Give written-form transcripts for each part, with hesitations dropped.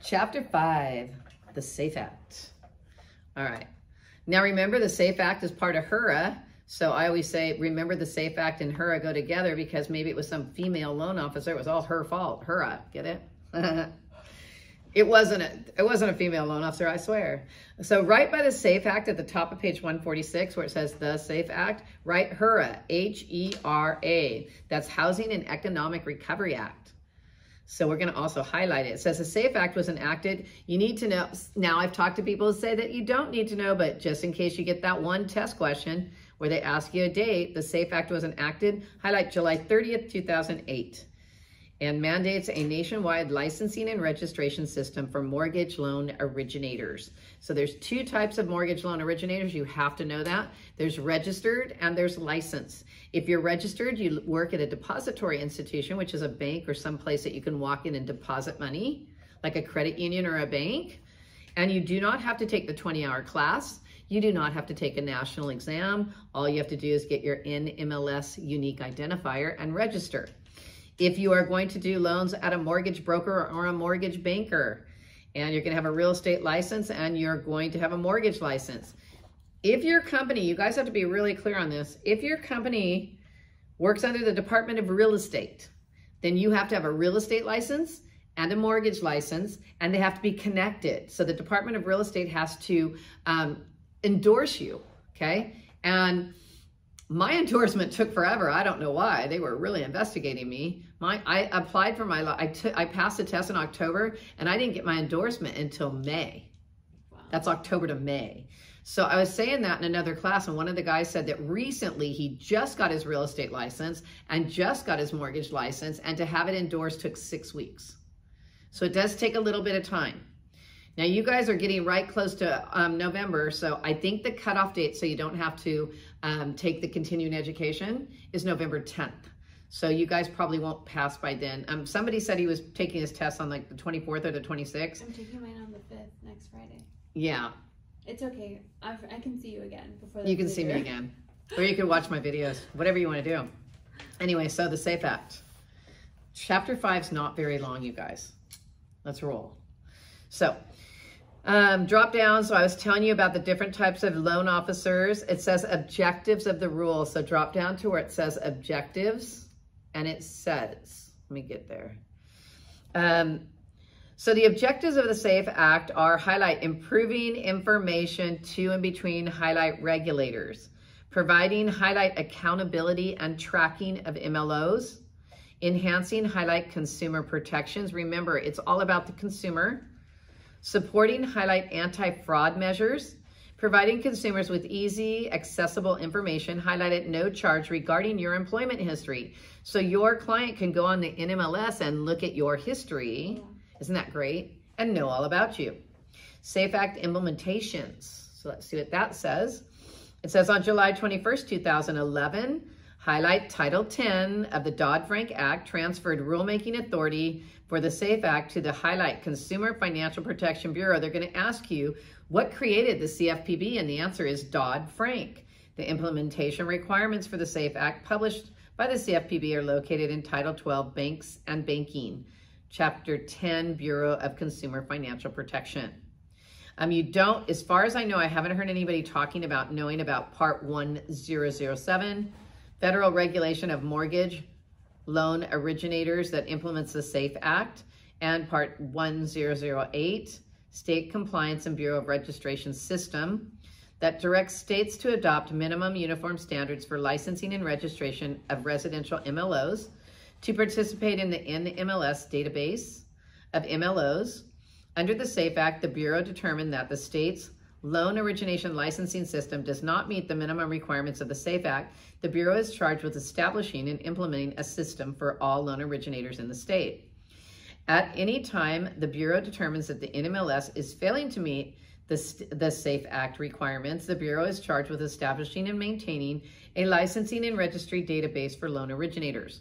Chapter 5, the SAFE Act. All right. Now remember, the SAFE Act is part of HURA. So I always say, remember the SAFE Act and HURA go together because maybe it was some female loan officer. It was all her fault. HURA, get it? It wasn't a female loan officer, I swear. So right by the SAFE Act at the top of page 146, where it says the SAFE Act, write HURA, H-E-R-A. That's Housing and Economic Recovery Act. So we're going to also highlight it. It says the SAFE Act was enacted. You need to know. Now I've talked to people who say that you don't need to know, but just in case you get that one test question where they ask you a date, the SAFE Act was enacted, highlight July 30th, 2008. And mandates a nationwide licensing and registration system for mortgage loan originators. So there's two types of mortgage loan originators. You have to know that. There's registered and there's licensed. If you're registered, you work at a depository institution, which is a bank or some place that you can walk in and deposit money, like a credit union or a bank. And you do not have to take the 20-hour class. You do not have to take a national exam. All you have to do is get your NMLS unique identifier and register. If you are going to do loans at a mortgage broker or a mortgage banker, and you're going to have a real estate license and you're going to have a mortgage license. If your company, you guys have to be really clear on this, if your company works under the Department of Real Estate, then you have to have a real estate license and a mortgage license, and they have to be connected. So the Department of Real Estate has to endorse you, okay? And my endorsement took forever. I don't know why. They were really investigating me. I applied for my, I passed the test in October, and I didn't get my endorsement until May. Wow. That's October to May. So I was saying that in another class, and one of the guys said that recently he just got his real estate license and just got his mortgage license, and to have it endorsed took 6 weeks. So it does take a little bit of time. Now you guys are getting right close to November, so I think the cutoff date, so you don't have to take the continuing education, is November 10th. So you guys probably won't pass by then. Somebody said he was taking his test on like the 24th or the 26th. I'm taking mine on the 5th, next Friday. Yeah. It's okay. I can see you again before. You can see me again. Or you can watch my videos, whatever you want to do. Anyway, so the SAFE Act. Chapter 5 is not very long, you guys. Let's roll. So, drop down. So I was telling you about the different types of loan officers. It says objectives of the rule. So drop down to where it says objectives, and it says, let me get there. So the objectives of the SAFE Act are highlight improving information to and between highlight regulators, providing highlight accountability and tracking of MLOs, enhancing highlight consumer protections. Remember, it's all about the consumer. Supporting highlight anti-fraud measures, providing consumers with easy, accessible information, highlight at no charge regarding your employment history. So your client can go on the NMLS and look at your history. Isn't that great? And know all about you. SAFE Act implementations. So let's see what that says. It says on July 21st, 2011, highlight Title 10 of the Dodd-Frank Act transferred rulemaking authority for the SAFE Act to the highlight Consumer Financial Protection Bureau. They're going to ask you, what created the CFPB? And the answer is Dodd-Frank. The implementation requirements for the SAFE Act published by the CFPB are located in Title 12, Banks and Banking, Chapter 10, Bureau of Consumer Financial Protection. You don't, as far as I know, I haven't heard anybody talking about knowing about Part 1007, Federal Regulation of Mortgage Loan Originators that implements the SAFE Act, and Part 1008, State Compliance and Bureau of Registration System, that directs states to adopt minimum uniform standards for licensing and registration of residential MLOs, to participate in the NMLS database of MLOs. Under the SAFE Act, the Bureau determined that the state's loan origination licensing system does not meet the minimum requirements of the SAFE Act. The Bureau is charged with establishing and implementing a system for all loan originators in the state. At any time, the Bureau determines that the NMLS is failing to meet the SAFE Act requirements, the Bureau is charged with establishing and maintaining a licensing and registry database for loan originators.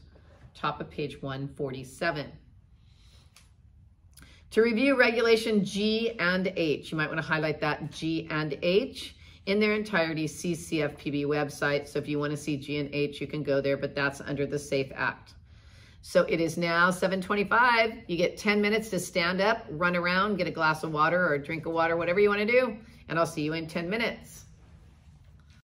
Top of page 147. To review Regulation G and H, you might want to highlight that G and H in their entirety, see CFPB website. So if you want to see G and H, you can go there, but that's under the SAFE Act. So it is now 7:25. You get 10 minutes to stand up, run around, get a glass of water or a drink of water, whatever you want to do. And I'll see you in 10 minutes.